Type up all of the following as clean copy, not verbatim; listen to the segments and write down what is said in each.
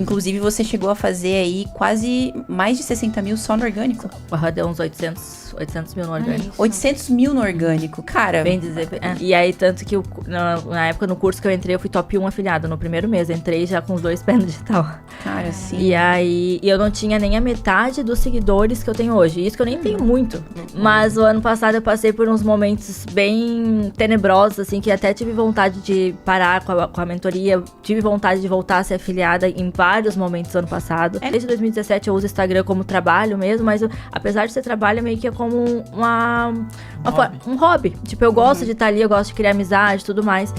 Inclusive, você chegou a fazer aí quase mais de 60 mil só no orgânico. Deu uns 800 mil no orgânico. 800 mil no orgânico, cara. Bem dizer. E aí, tanto que na época, no curso que eu entrei, eu fui top 1 afiliada no primeiro mês. Entrei já com os 2 pés no digital. Cara, sim. E aí, eu não tinha nem a metade dos seguidores que eu tenho hoje. Isso que eu nem tenho muito. Mas o ano passado eu passei por uns momentos bem tenebrosos, assim, que até tive vontade de parar com a mentoria. Tive vontade de voltar a ser afiliada em vários momentos ano passado. Desde 2017 eu uso o Instagram como trabalho mesmo, mas apesar de ser trabalho, meio que é como um hobby. Tipo, eu gosto de estar ali, eu gosto de criar amizade e tudo mais.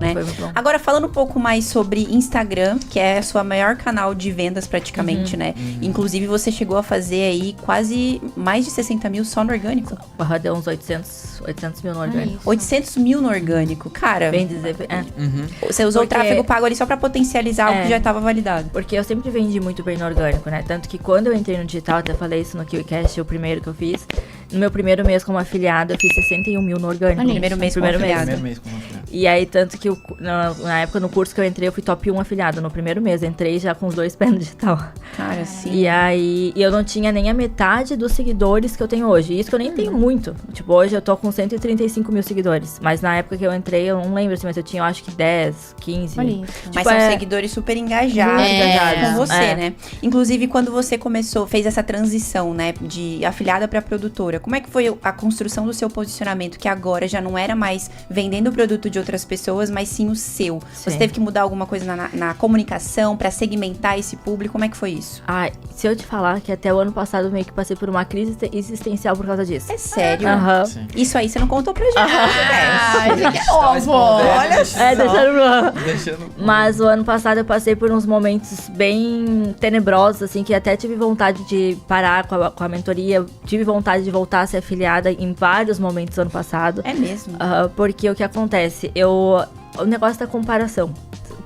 Né? Agora, falando um pouco mais sobre Instagram, que é a sua maior canal de vendas praticamente, né? Inclusive, você chegou a fazer aí quase mais de 60 mil só no orgânico. Deu uns 800 mil no orgânico. 800 mil no orgânico, cara. Bem dizer. Você usou o tráfego pago ali só pra potencializar o que já estava validado. Porque eu sempre vendi muito bem no orgânico, né? Tanto que quando eu entrei no digital, até falei isso no KiwiCast, o primeiro que eu fiz. No meu primeiro mês como afiliada, eu fiz 61 mil no orgânico. No primeiro mês como afiliada. E aí, tanto que na época, no curso que eu entrei, eu fui top 1 afiliada no primeiro mês. Entrei já com os 2 pés no digital. Cara, sim. E aí, eu não tinha nem a metade dos seguidores que eu tenho hoje. Isso que eu nem tenho muito. Tipo, hoje eu tô com 135 mil seguidores. Mas na época que eu entrei, eu não lembro assim, mas eu tinha, eu acho que 10, 15. Tipo, mas são seguidores super engajados com você, né? Inclusive, quando você fez essa transição, né, de afiliada pra produtora, como é que foi a construção do seu posicionamento, que agora já não era mais vendendo o produto de outras pessoas, mas sim o seu? Sim. Você teve que mudar alguma coisa na comunicação pra segmentar esse público? Como é que foi isso? Se eu te falar que até o ano passado eu meio que passei por uma crise existencial por causa disso. É sério? Isso aí você não contou pra gente. Olha só. Deixando... Mas o ano passado eu passei por uns momentos bem tenebrosos, assim, que até tive vontade de parar com a mentoria. Tive vontade de voltar a ser afiliada em vários momentos do ano passado. É mesmo? Porque o que acontece? O negócio da comparação.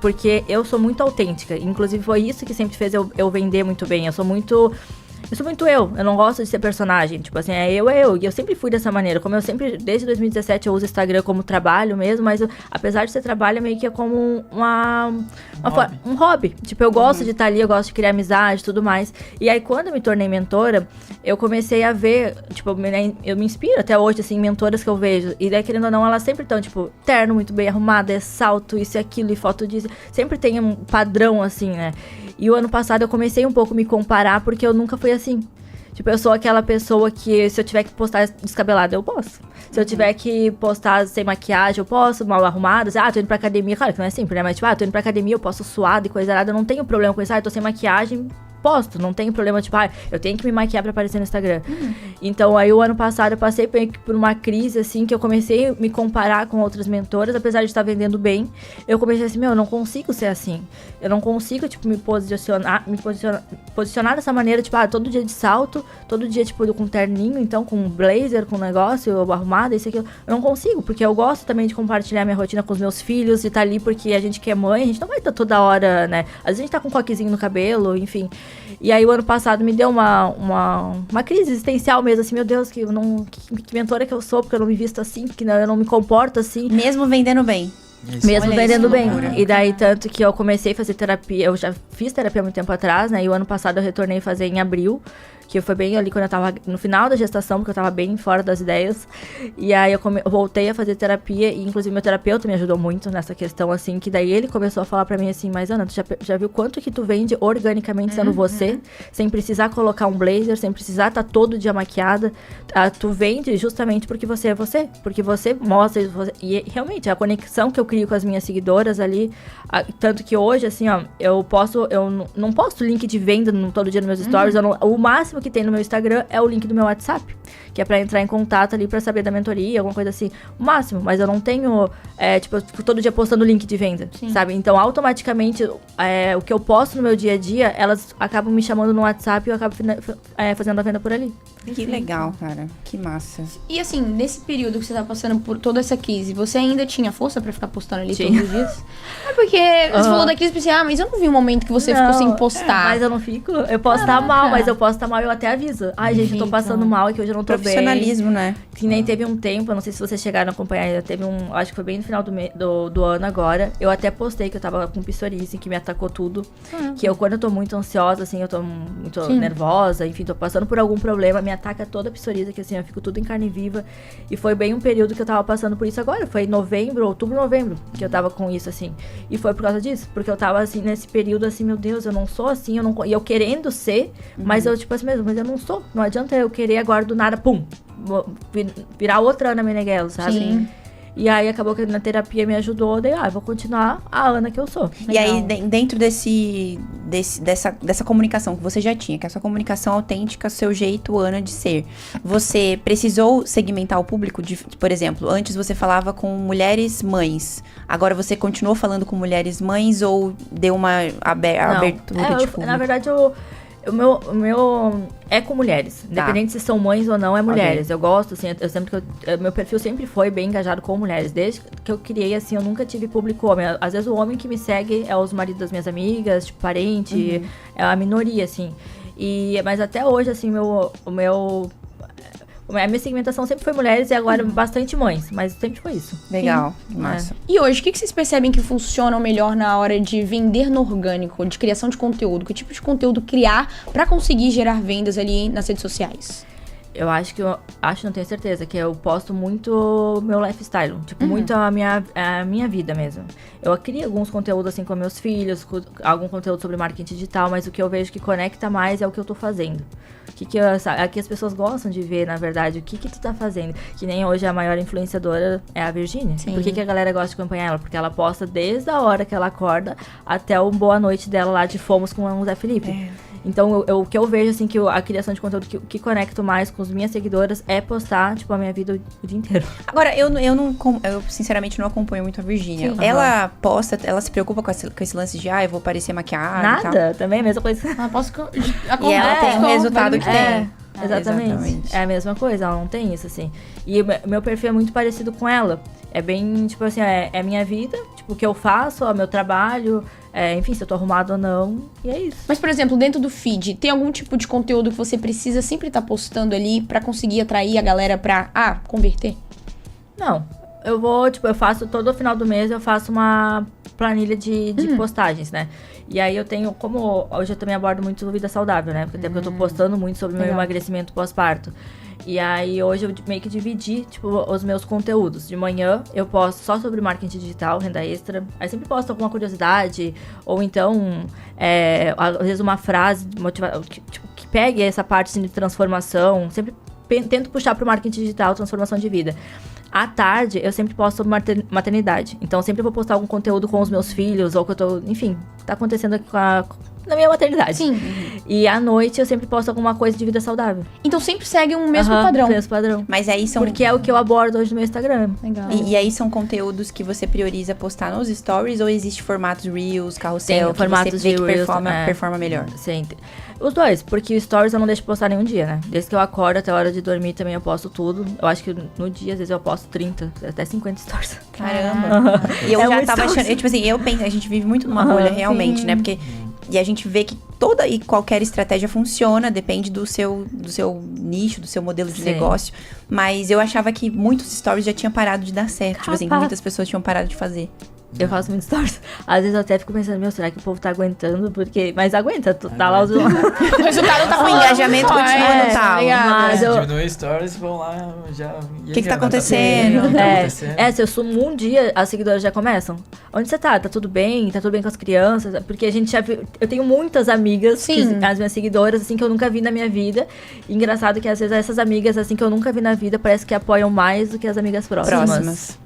Porque eu sou muito autêntica. Inclusive, foi isso que sempre fez eu vender muito bem. Eu sou muito eu não gosto de ser personagem, tipo assim, é eu, e eu sempre fui dessa maneira, como eu sempre, desde 2017 eu uso o Instagram como trabalho mesmo, mas apesar de ser trabalho, meio que é como um hobby, tipo, eu gosto de estar ali, eu gosto de criar amizade e tudo mais, e aí quando eu me tornei mentora, eu comecei a ver, tipo, eu me inspiro até hoje, assim, em mentoras que eu vejo, e daí, querendo ou não, elas sempre estão, tipo, terno muito bem arrumado, é salto, isso e aquilo, e foto disso, sempre tem um padrão, assim, né. E o ano passado eu comecei um pouco a me comparar, porque eu nunca fui assim. Tipo, eu sou aquela pessoa que se eu tiver que postar descabelada, eu posso. Se eu tiver que postar sem maquiagem, eu posso, mal arrumada. Tô indo pra academia, claro que não é sempre, né? Mas tipo, tô indo pra academia, eu posso suada e coisa errada. Eu não tenho problema com isso. Eu tô sem maquiagem, posto. Não tenho problema, tipo, eu tenho que me maquiar pra aparecer no Instagram. Então, aí o ano passado eu passei por uma crise, assim, que eu comecei a me comparar com outras mentoras, apesar de estar vendendo bem. Eu comecei assim, eu não consigo ser assim. Eu não consigo, tipo, me posicionar dessa maneira, tipo, todo dia de salto, todo dia, tipo, com terninho, então, com blazer, com negócio, arrumada, isso e aquilo. Eu não consigo, porque eu gosto também de compartilhar minha rotina com os meus filhos, de estar ali porque a gente que é mãe, a gente não vai estar toda hora, né? Às vezes a gente tá com um coquezinho no cabelo, enfim. E aí o ano passado me deu uma crise existencial mesmo, assim, meu Deus, que mentora que eu sou, porque eu não me visto assim, porque eu não me comporto assim. Mesmo vendendo bem. Isso. Mesmo vendendo bem. E daí, tanto que eu comecei a fazer terapia, eu já fiz terapia há muito tempo atrás, né? E o ano passado eu retornei a fazer em abril, que foi bem ali quando eu tava no final da gestação, porque eu tava bem fora das ideias. E aí eu voltei a fazer terapia, e inclusive meu terapeuta me ajudou muito nessa questão, assim, que daí ele começou a falar pra mim assim, mas Ana, tu já viu quanto que tu vende organicamente sendo você, sem precisar colocar um blazer, sem precisar estar todo dia maquiada. Tu vende justamente porque você é você, porque você mostra, e realmente a conexão que eu crio com as minhas seguidoras ali, tanto que hoje, assim, eu não posto link de venda todo dia nos meus stories, o máximo que tem no meu Instagram é o link do meu WhatsApp, que é pra entrar em contato ali pra saber da mentoria, alguma coisa assim, o máximo, mas eu não tenho, tipo, todo dia postando link de venda, sabe? Então, automaticamente, o que eu posto no meu dia a dia, elas acabam me chamando no WhatsApp e eu acabo fazendo a venda por ali. Que legal, cara. Que massa. E assim, nesse período que você tá passando por toda essa crise, você ainda tinha força pra ficar postando ali todos os dias? É porque você falou da crise, pensei, mas eu não vi um momento que você ficou sem postar. Mas eu não fico. Eu posso estar mal, mas eu posso estar mal e eu até aviso. Ai, gente, eu tô passando mal e que hoje eu não tô bem. Profissionalismo, né? Que nem teve um tempo, eu não sei se vocês chegaram a acompanhar, teve acho que foi bem no final do ano agora, eu até postei que eu tava com psoríase, que me atacou tudo. Que quando eu tô muito ansiosa, assim, eu tô muito nervosa, enfim, tô passando por algum problema, me ataca toda a psoríase, que assim, eu fico tudo em carne viva. E foi bem um período que eu tava passando por isso agora, foi outubro, novembro, que eu tava com isso, assim. E foi por causa disso, porque eu tava, assim, nesse período, assim, meu Deus, eu não sou assim, e eu querendo ser, mas eu, tipo assim mesmo, mas eu não sou. Não adianta eu querer agora do nada, pum, virar outra Ana Meneghel, sabe? Sim. E aí acabou que na terapia me ajudou, daí, vou continuar a Ana que eu sou. E aí, dentro dessa comunicação que você já tinha, que é a sua comunicação autêntica, seu jeito, Ana, de ser, você precisou segmentar o público? Por exemplo, antes você falava com mulheres mães, agora você continuou falando com mulheres mães ou deu uma abertura de público? Na verdade, o meu é com mulheres. Independente se são mães ou não, é mulheres. Okay. Eu gosto, assim, meu perfil sempre foi bem engajado com mulheres. Desde que eu criei, assim, eu nunca tive público homem. Às vezes o homem que me segue é os maridos das minhas amigas, tipo, parente, é a minoria, assim. Mas até hoje, assim, a minha segmentação sempre foi mulheres e agora bastante mães, mas sempre foi isso. Legal, massa. E hoje, o que vocês percebem que funciona melhor na hora de vender no orgânico, de criação de conteúdo? Que tipo de conteúdo criar pra conseguir gerar vendas ali nas redes sociais? Eu não tenho certeza, que eu posto muito meu lifestyle, tipo, muito a minha vida mesmo. Eu crio alguns conteúdos assim com meus filhos, algum conteúdo sobre marketing digital, mas o que eu vejo que conecta mais é o que eu tô fazendo. Aqui as pessoas gostam de ver, na verdade, o que tu tá fazendo. Que nem hoje a maior influenciadora é a Virgínia. Por que a galera gosta de acompanhar ela? Porque ela posta desde a hora que ela acorda até o boa noite dela lá de Fomos com o Zé Felipe. Então, o que eu vejo, assim, que a criação de conteúdo que conecto mais com as minhas seguidoras é postar, tipo, a minha vida o dia inteiro. Agora, eu sinceramente não acompanho muito a Virgínia. Ela posta, ela se preocupa com esse lance de, eu vou parecer maquiada e tal. Nada, também é a mesma coisa. E ela tem o resultado que tem. Exatamente. É a mesma coisa, ela não tem isso, assim. E meu perfil é muito parecido com ela. É bem, tipo assim, é a minha vida, tipo, o que eu faço, o meu trabalho, enfim, se eu tô arrumado ou não, e é isso. Mas, por exemplo, dentro do feed, tem algum tipo de conteúdo que você precisa sempre estar postando ali pra conseguir atrair a galera pra, converter? Não. Eu faço todo final do mês, eu faço uma planilha de postagens, né? E aí eu tenho, como hoje eu também abordo muito vida saudável, né? Porque até porque eu tô postando muito sobre o meu emagrecimento pós-parto. E aí hoje eu meio que dividi, tipo, os meus conteúdos. De manhã eu posto só sobre marketing digital, renda extra. Aí sempre posto alguma curiosidade, ou então, às vezes uma frase que pegue essa parte assim, de transformação. Sempre tento puxar pro marketing digital, transformação de vida. À tarde, eu sempre posto sobre maternidade. Então, eu sempre vou postar algum conteúdo com os meus filhos, ou que eu tô... Enfim, tá acontecendo aqui na minha maternidade. Sim. E à noite, eu sempre posto alguma coisa de vida saudável. Então, sempre segue um mesmo padrão. Mesmo padrão. Mas aí são... Porque é o que eu abordo hoje no meu Instagram. Legal. E aí são conteúdos que você prioriza postar nos stories, ou existe formatos Reels, carrossel, que formatos você vê que Reels, performa melhor? Sim. Os dois, porque stories eu não deixo postar nenhum dia, né? Desde que eu acordo até a hora de dormir também eu posto tudo. Eu acho que no dia, às vezes, eu posto 30, até 50 stories. Caramba! E eu já tava achando... tipo assim, eu penso, a gente vive muito numa bolha, realmente, né? Porque... E a gente vê que toda e qualquer estratégia funciona, depende do seu nicho, do seu modelo de negócio. Mas eu achava que muitos stories já tinham parado de dar certo. Tipo assim, muitas pessoas tinham parado de fazer. Eu faço muitos stories. Às vezes eu até fico pensando, será que o povo tá aguentando? Mas aguenta, tá lá os... O resultado tá o engajamento continua no tal. Mas diminui stories, vão lá já... O que tá acontecendo? Se eu sumo um dia, as seguidoras já começam. Onde você tá? Tá tudo bem? Tá tudo bem com as crianças? Porque a gente já viu... Eu tenho muitas amigas, as minhas seguidoras, assim, que eu nunca vi na minha vida. E engraçado que às vezes essas amigas, assim, que eu nunca vi na vida, parece que apoiam mais do que as amigas próximas.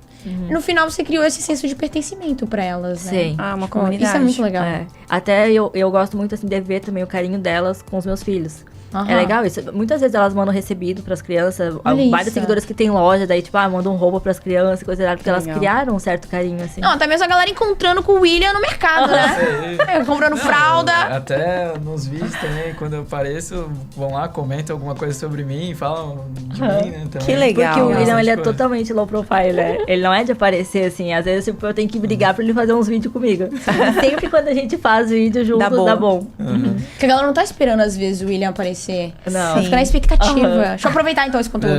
No final, você criou esse senso de pertencimento pra elas, né? Sim. Uma comunidade. Isso é muito legal. Até eu gosto muito, assim, de ver também o carinho delas com os meus filhos. É legal isso. Muitas vezes elas mandam recebido pras crianças. Olha Vários isso. seguidores que tem loja, daí, tipo, mandam um roubo pras crianças, coisa errada, porque elas Legal. criaram um certo carinho, assim. Não, até mesmo a galera encontrando com o William no mercado, né? Comprando fralda. Até nos vídeos também, quando eu apareço, vão lá, comentam alguma coisa sobre mim, falam de mim, né? Também. Que legal. Porque o William, ele é Bastante coisa. totalmente low profile, né? Ele não é de aparecer, assim. Às vezes, tipo, eu tenho que brigar pra ele fazer uns vídeos comigo. Sempre quando a gente faz vídeo juntos, dá bom. Porque a galera não tá esperando, às vezes, o William aparecer. Não. Fica na expectativa. Deixa eu aproveitar, então, esse conteúdo.